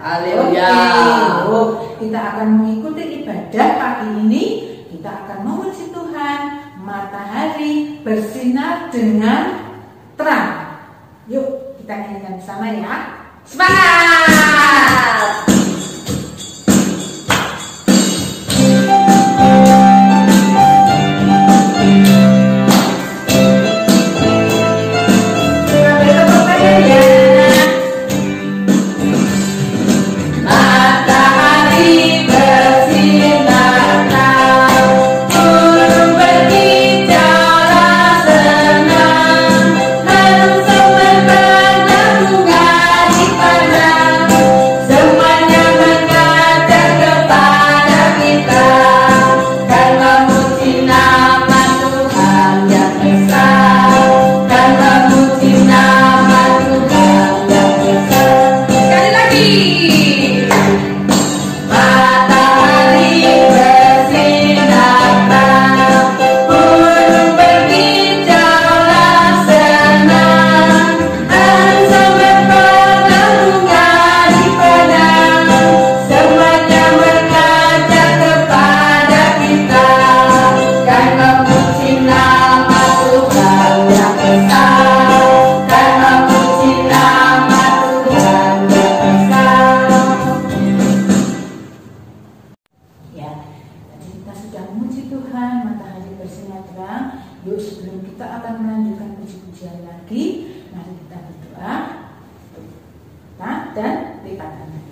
Haleluya. Kita akan mengikuti ibadah pagi ini. Kita akan memuji Tuhan. Matahari bersinar dengan terang. Yuk kita nyanyikan bersama ya. Semangat. Yuk sebelum kita akan melanjutkan puji-pujian lagi, mari kita berdoa dan lipat tangan.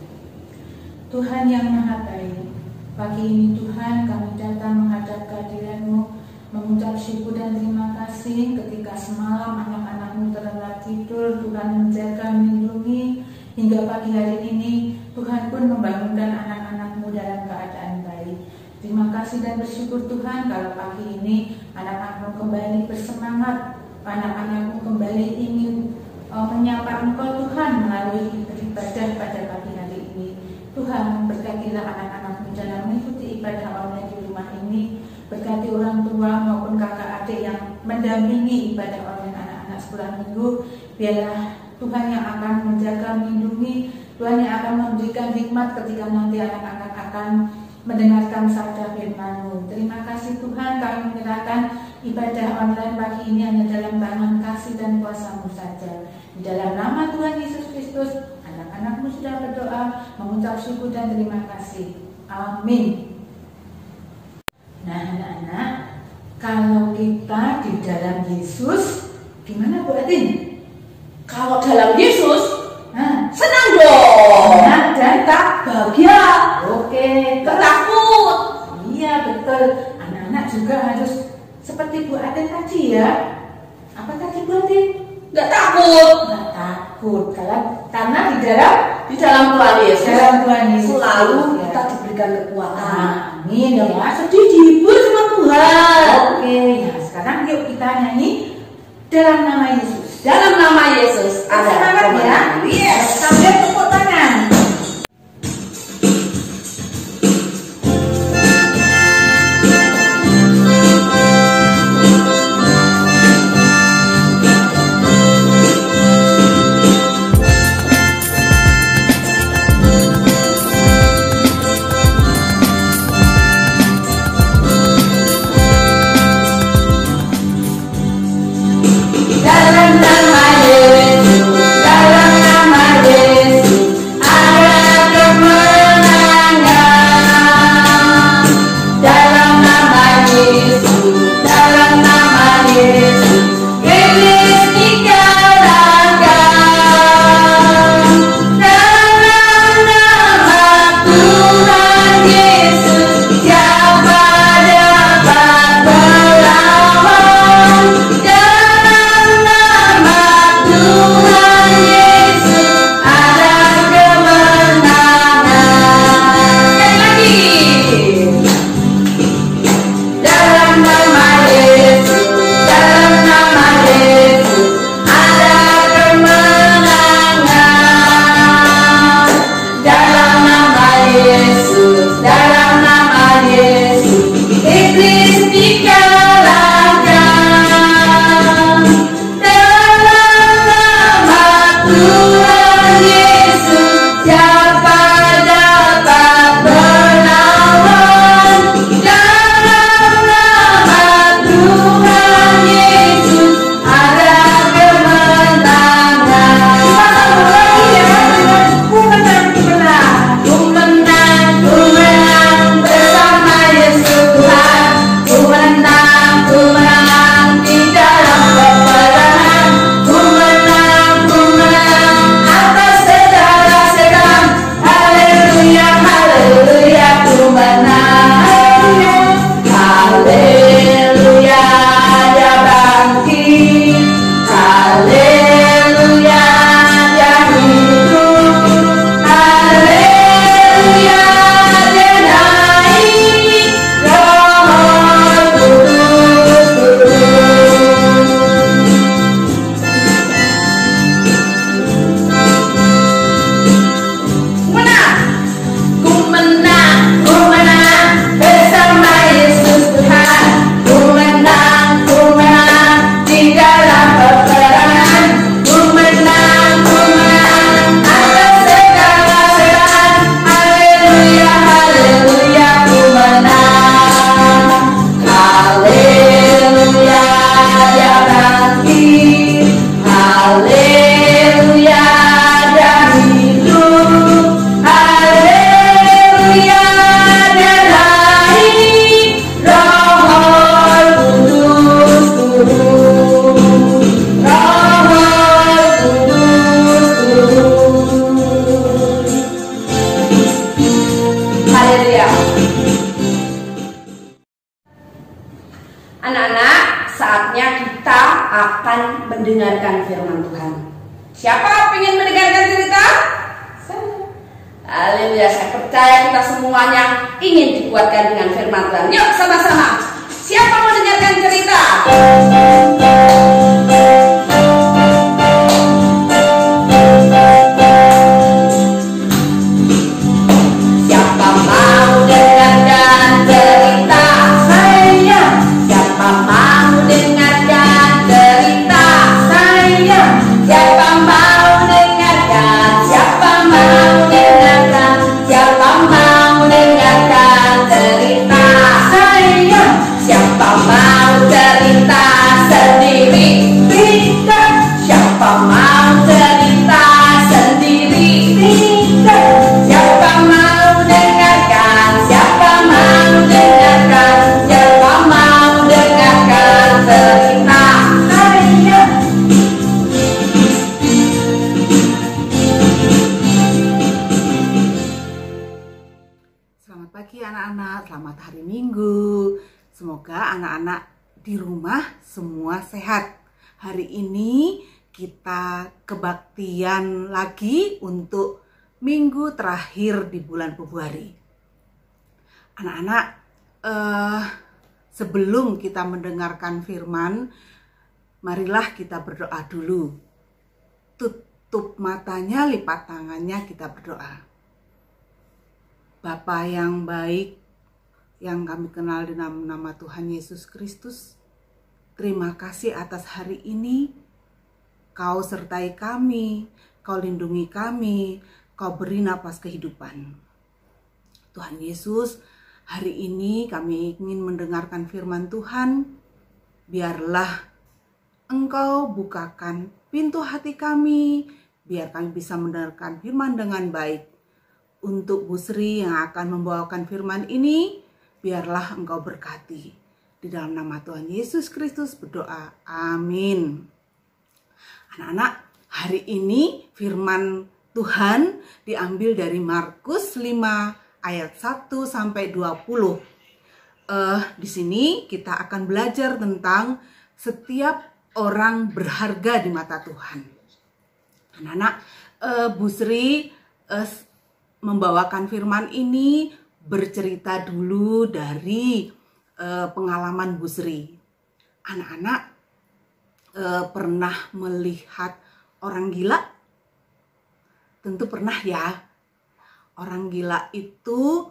Tuhan yang Maha Baik, pagi ini Tuhan kami datang menghadap kehadiran-Mu, mengucap syukur dan terima kasih ketika semalam anak-anak-Mu terlelap tidur, Tuhan menjaga, melindungi hingga pagi hari ini. Tuhan pun membangunkan anak-anak-Mu dalam keadaan baik. Terima kasih dan bersyukur Tuhan kalau pagi ini anak-anak-Mu kembali bersemangat, anak-anak-Mu kembali ingin menyapa Engkau Tuhan melalui ibadah pada pagi hari ini. Tuhan berkatilah anak-anak-Mu dalam mengikuti ibadah online di rumah ini. Berkati orang tua maupun kakak adik yang mendampingi ibadah online anak-anak sekolah minggu. Biarlah Tuhan yang akan menjaga, melindungi, Tuhan yang akan memberikan hikmat ketika nanti anak-anak akan mendengarkan sabda firman-Mu. Terima kasih Tuhan, kami menyerahkan ibadah online pagi ini hanya dalam tangan kasih dan kuasa-Mu saja. Di dalam nama Tuhan Yesus Kristus, anak-anak-Mu sudah berdoa, mengucap syukur dan terima kasih. Amin. Nah anak-anak, kalau kita di dalam Yesus, gimana Bu Atin? Kalau dalam Yesus, senang dong. Senang dan tak bahagia. Oke, takut. Iya betul. Anak-anak juga harus seperti Bu Atin tadi ya. Apa tadi Bu Atin? Nggak takut. Nggak takut. Karena di dalam Tuhan Yesus. Dalam Tuhan Yesus selalu ya. kita diberikan kekuatan. Amin ya. Sedih dihibur sama Tuhan. Oke. Nah sekarang yuk kita nyanyi dalam nama Yesus. Dalam nama Yesus. Semangat ya. Yes. Sambil tepuk tangan. Dalam nama Yesus, dalam nama ingin mendengarkan cerita? Haleluya, saya percaya kita semuanya ingin dikuatkan dengan firman Tuhan. Yuk sama-sama. Siapa mau dengarkan cerita? Siapa mau dengarkan cerita? Saya. Siapa mau dengarkan cerita? Saya. Siapa mau dengarkan? Siapa mau dengarkan? Siapa mau dengarkan cerita? Saya. Siapa mau cerita sendiri? Tidak. Siapa mau cerita sendiri? Tidak. Siapa mau dengarkan? Siapa mau dengarkan? Siapa mau dengarkan cerita? Saya. Selamat pagi anak-anak, selamat hari Minggu. Semoga anak-anak di rumah semua sehat. Hari ini kita kebaktian lagi untuk minggu terakhir di bulan Februari. Anak-anak, sebelum kita mendengarkan firman, marilah kita berdoa dulu. Tutup matanya, lipat tangannya, kita berdoa. Bapa yang baik, yang kami kenal dengan nama Tuhan Yesus Kristus, terima kasih atas hari ini. Kau sertai kami, Kau lindungi kami, Kau beri napas kehidupan. Tuhan Yesus, hari ini kami ingin mendengarkan firman Tuhan. Biarlah Engkau bukakan pintu hati kami, biar kami bisa mendengarkan firman dengan baik. Untuk Bu Sri yang akan membawakan firman ini, biarlah Engkau berkati. Di dalam nama Tuhan Yesus Kristus berdoa. Amin. Anak-anak, hari ini firman Tuhan diambil dari Markus 5 ayat 1 sampai 20. Di sini kita akan belajar tentang setiap orang berharga di mata Tuhan. Anak-anak, Bu Sri membawakan firman ini bercerita dulu dari pengalaman Bu Sri. Anak-anak pernah melihat orang gila? Tentu pernah ya. Orang gila itu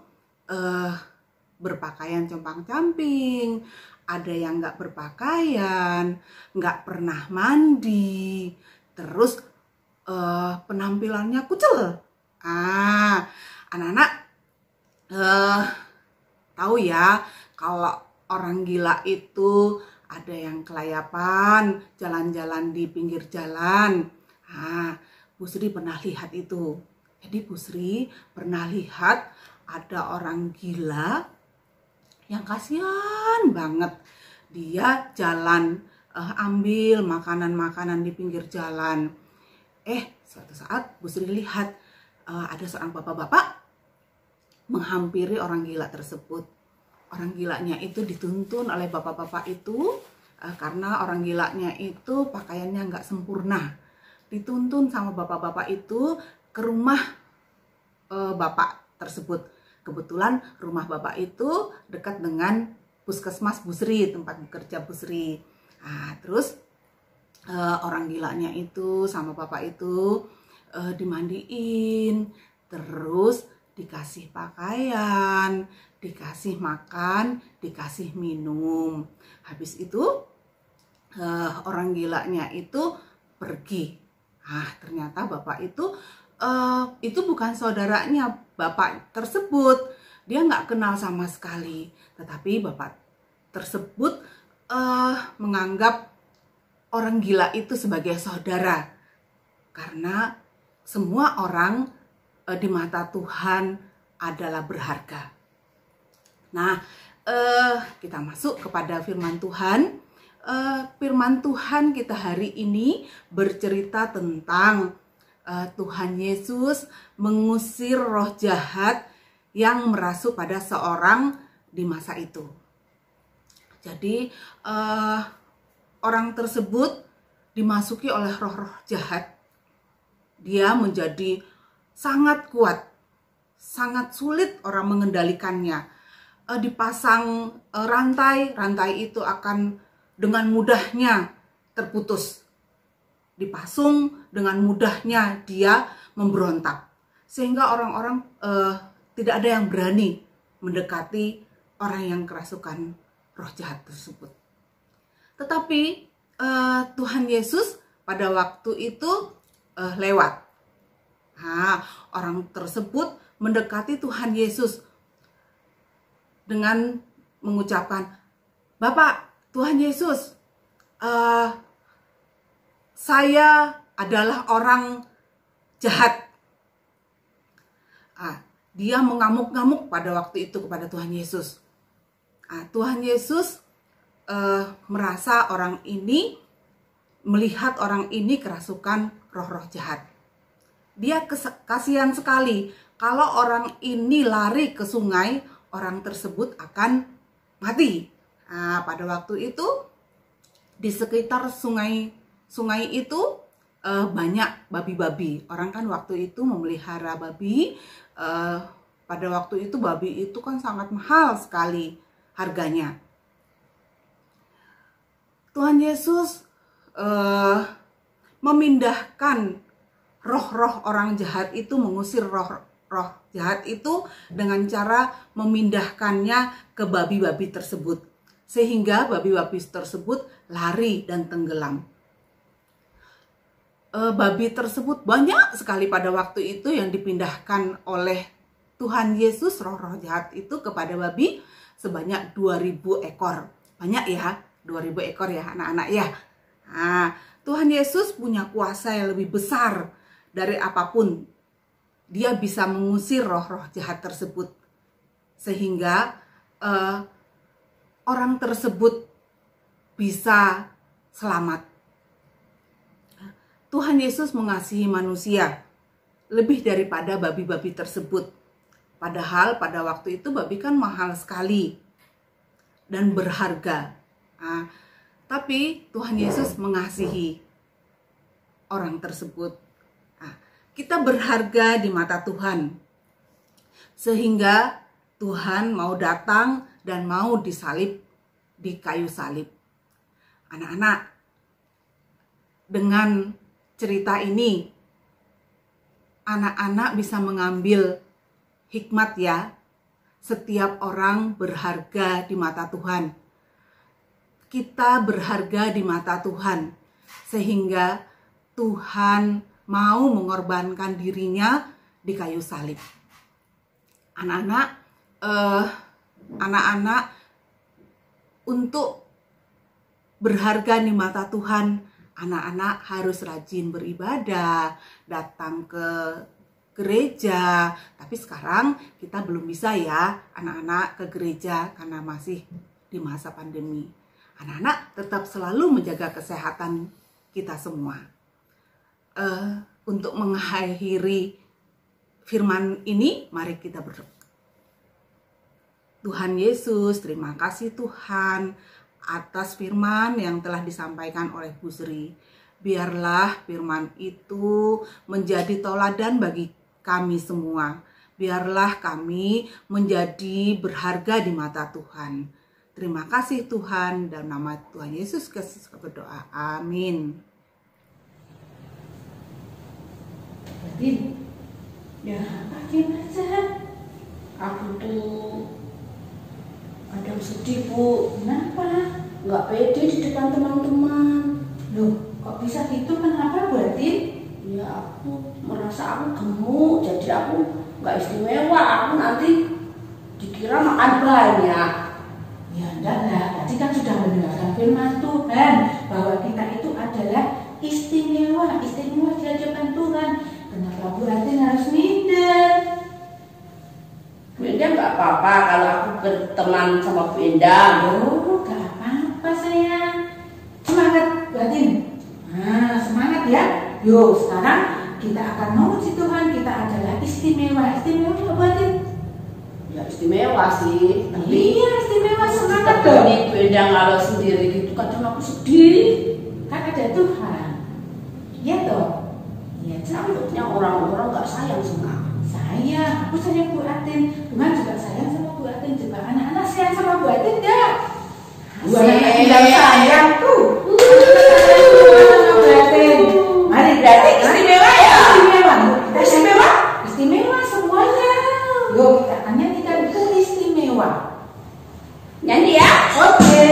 berpakaian compang-camping, ada yang nggak berpakaian, nggak pernah mandi, terus penampilannya kucel. Anak-anak tahu ya, kalau orang gila itu ada yang kelayapan, jalan-jalan di pinggir jalan. Bu Sri pernah lihat itu. Jadi Bu Sri pernah lihat ada orang gila yang kasihan banget. Dia jalan ambil makanan-makanan di pinggir jalan. Suatu saat Bu Sri lihat ada seorang bapak-bapak menghampiri orang gila tersebut. Orang gilanya itu dituntun oleh bapak-bapak itu karena orang gilanya itu pakaiannya nggak sempurna. Dituntun sama bapak-bapak itu ke rumah bapak tersebut. Kebetulan rumah bapak itu dekat dengan puskesmas Bu Sri, tempat bekerja Bu Sri. Terus orang gilanya itu sama bapak itu dimandiin, terus dikasih pakaian, dikasih makan, dikasih minum. Habis itu orang gilanya itu pergi. Ternyata bapak itu bukan saudaranya bapak tersebut. Dia nggak kenal sama sekali. Tetapi bapak tersebut menganggap orang gila itu sebagai saudara. Karena semua orang di mata Tuhan adalah berharga. Nah, kita masuk kepada firman Tuhan. Firman Tuhan kita hari ini bercerita tentang Tuhan Yesus mengusir roh jahat yang merasuk pada seorang di masa itu. Jadi orang tersebut dimasuki oleh roh-roh jahat. Dia menjadi sangat kuat, sangat sulit orang mengendalikannya. Dipasang rantai itu akan dengan mudahnya terputus. Dipasung dengan mudahnya dia memberontak. Sehingga orang-orang tidak ada yang berani mendekati orang yang kerasukan roh jahat tersebut. Tetapi Tuhan Yesus pada waktu itu lewat. Orang tersebut mendekati Tuhan Yesus dengan mengucapkan, "Bapak, Tuhan Yesus, saya adalah orang jahat." Dia mengamuk-ngamuk pada waktu itu kepada Tuhan Yesus. Tuhan Yesus merasa melihat orang ini kerasukan roh-roh jahat. Dia kasihan sekali kalau orang ini lari ke sungai, orang tersebut akan mati. Pada waktu itu di sekitar sungai itu banyak babi-babi. Orang kan waktu itu memelihara babi. Pada waktu itu babi itu kan sangat mahal sekali harganya. Tuhan Yesus memindahkan roh-roh orang jahat itu, mengusir roh jahat itu dengan cara memindahkannya ke babi-babi tersebut, sehingga babi-babi tersebut lari dan tenggelam. Babi tersebut banyak sekali pada waktu itu yang dipindahkan oleh Tuhan Yesus, roh-roh jahat itu kepada babi sebanyak 2000 ekor. Banyak ya, 2000 ekor ya anak-anak ya. Tuhan Yesus punya kuasa yang lebih besar dari apapun. Dia bisa mengusir roh-roh jahat tersebut. Sehingga orang tersebut bisa selamat. Tuhan Yesus mengasihi manusia lebih daripada babi-babi tersebut. Padahal pada waktu itu babi kan mahal sekali dan berharga. Tapi Tuhan Yesus mengasihi orang tersebut. Kita berharga di mata Tuhan. Sehingga Tuhan mau datang dan mau disalib di kayu salib. Anak-anak, dengan cerita ini, anak-anak bisa mengambil hikmat ya. Setiap orang berharga di mata Tuhan. Kita berharga di mata Tuhan. Sehingga Tuhan mau mengorbankan dirinya di kayu salib. Anak-anak untuk berharga di mata Tuhan, anak-anak harus rajin beribadah, datang ke gereja. Tapi sekarang kita belum bisa ya anak-anak ke gereja karena masih di masa pandemi. Anak-anak tetap selalu menjaga kesehatan kita semua. Untuk mengakhiri firman ini, mari kita berdoa. Tuhan Yesus, terima kasih Tuhan atas firman yang telah disampaikan oleh Bu Sri. Biarlah firman itu menjadi teladan bagi kami semua. Biarlah kami menjadi berharga di mata Tuhan. Terima kasih Tuhan, dalam nama Tuhan Yesus Kristus berdoa. Amin. Ya, aja. Aku tuh kadang sedih Bu. Kenapa? Nggak pede di depan teman-teman. Loh, kok bisa gitu? Kenapa Bu Atin? Ya aku merasa aku gemuk, jadi aku nggak istimewa. Aku nanti dikira makan banyak. Ya enggak lah, tadi kan sudah mendengarkan firman Tuhan bahwa kita itu adalah istimewa di hadapan Tuhan. Kenapa Bu Atin harus minder? Bu Endang nggak apa-apa kalau aku berteman sama Bu Endang. Oh, gak apa-apa sayang. Semangat Bu Atin. Nah, semangat ya. Yuk, sekarang kita akan memuji Tuhan. Kita adalah istimewa. Istimewa Bu Atin? Ya istimewa sih. Tapi iya, istimewa, semangat dong. Bu Endang kalau sendiri gitu kadang aku sedih. Kan ada Tuhan. Iya toh? Ya, Takutnya orang-orang nggak sayang sama aku. Sayang, aku sayang Bu Atin. Tuhan juga sayang sama Bu Atin juga. Anak-anak sayang sama Bu Atin enggak? Bu anak bilang sayang tuh. Sama Bu Atin. Mari berarti istimewa ya? Istimewa? Istimewa semuanya. Yuk kita nyanyikan itu istimewa. Nyanyi ya? Oke.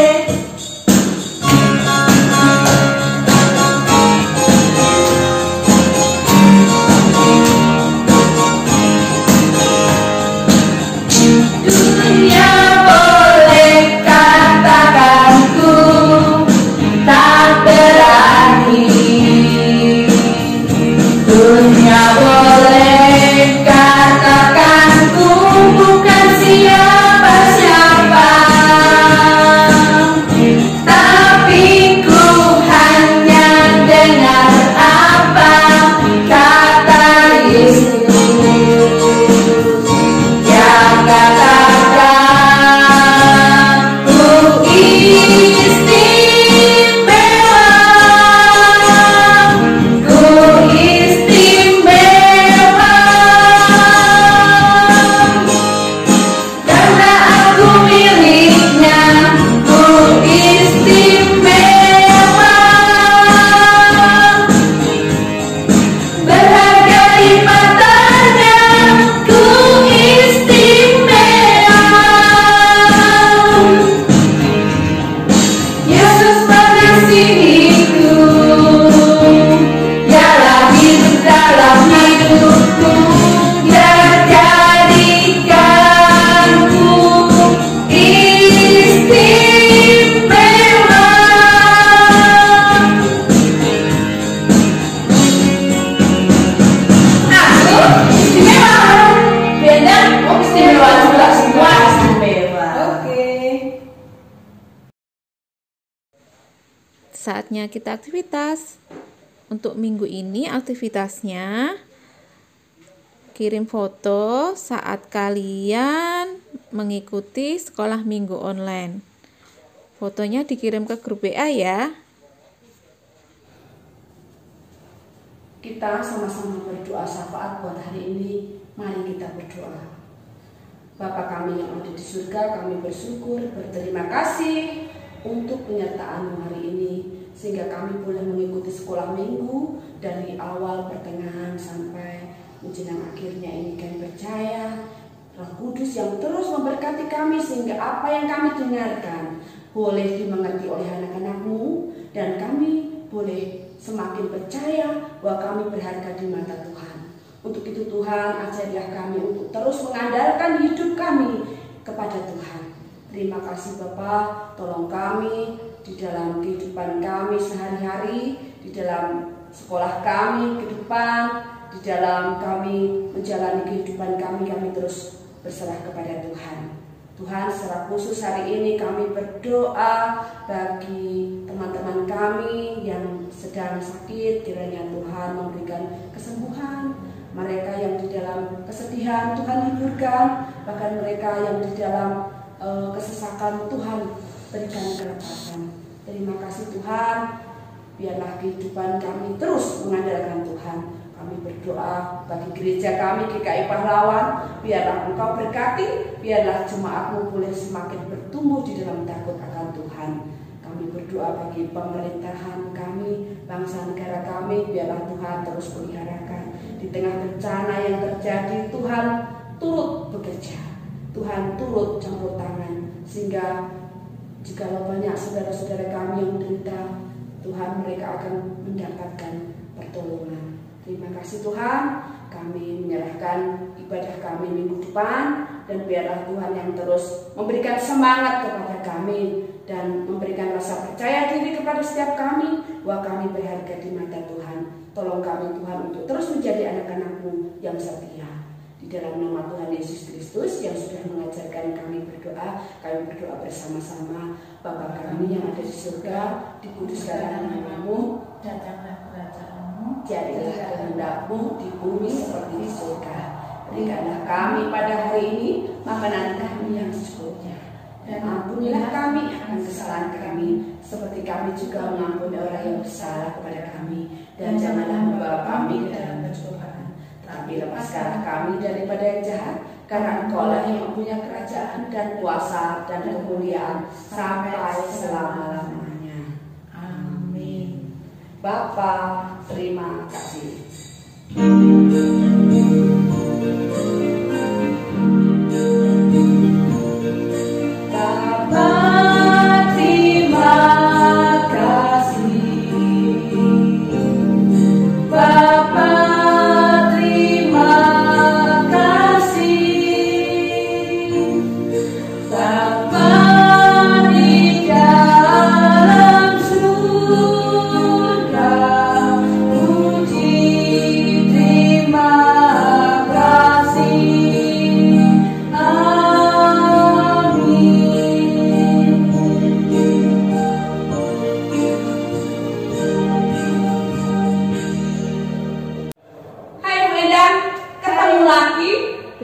Saatnya kita aktivitas. Untuk minggu ini aktivitasnya kirim foto saat kalian mengikuti sekolah minggu online. Fotonya dikirim ke grup WA ya. Kita sama-sama berdoa syafaat buat hari ini. Mari kita berdoa. Bapa kami yang ada di surga, kami bersyukur, berterima kasih untuk penyertaan hari ini, sehingga kami boleh mengikuti sekolah minggu dari awal, pertengahan sampai menjelang akhirnya ini. Kami percaya Roh Kudus yang terus memberkati kami sehingga apa yang kami dengarkan boleh dimengerti oleh anak-anak-Mu, dan kami boleh semakin percaya bahwa kami berharga di mata Tuhan. Untuk itu Tuhan, ajarilah kami untuk terus mengandalkan hidup kami kepada Tuhan. Terima kasih Bapa, tolong kami di dalam kehidupan kami sehari-hari, di dalam sekolah kami ke depan, di dalam kami menjalani kehidupan kami terus berserah kepada Tuhan. Tuhan, secara khusus hari ini kami berdoa bagi teman-teman kami yang sedang sakit, kiranya Tuhan memberikan kesembuhan. Mereka yang di dalam kesedihan, Tuhan hiburkan. Bahkan mereka yang di dalam kesesakan, Tuhan berikan kelepasan. Terima kasih Tuhan, biarlah kehidupan kami terus mengandalkan Tuhan. Kami berdoa bagi gereja kami GKI Pahlawan, biarlah Engkau berkati, biarlah jemaat-Mu boleh semakin bertumbuh di dalam takut akan Tuhan. Kami berdoa bagi pemerintahan kami, bangsa negara kami, biarlah Tuhan terus peliharakan. Di tengah bencana yang terjadi, Tuhan turut bekerja, Tuhan turut campur tangan, sehingga jikalau banyak saudara-saudara kami yang menderita, Tuhan mereka akan mendapatkan pertolongan. Terima kasih Tuhan, kami menyerahkan ibadah kami minggu depan, dan biarlah Tuhan yang terus memberikan semangat kepada kami dan memberikan rasa percaya diri kepada setiap kami bahwa kami berharga di mata Tuhan. Tolong kami Tuhan untuk terus menjadi anak-anak-Mu yang setia. Di dalam nama Tuhan Yesus Kristus yang sudah mengajarkan kami berdoa bersama-sama. Bapa kami yang ada di surga, dikuduskanlah nama-Mu, Datanglah kerajaan-Mu, jadilah kehendak-Mu di bumi seperti di surga. Berikanlah kami pada hari ini makanan kami yang secukupnya, Dan ampunilah kami akan kesalahan kami, seperti kami juga mengampuni orang yang bersalah kepada kami. Dan janganlah membawa kami ke dalam pencobaan, tapi lepaskanlah kami daripada yang jahat, karena Engkaulah yang mempunyai kerajaan dan kuasa dan kemuliaan sampai selama-lamanya. Amin. Bapa, terima kasih.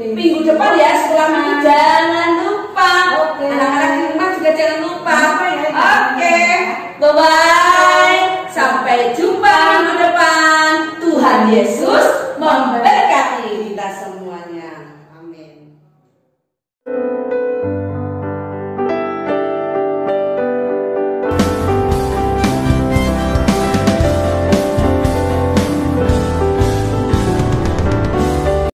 Minggu depan ya, setelah minggu jangan lupa. Anak-anak di rumah juga jangan lupa. Oke, bye-bye. Sampai jumpa minggu depan. Tuhan Yesus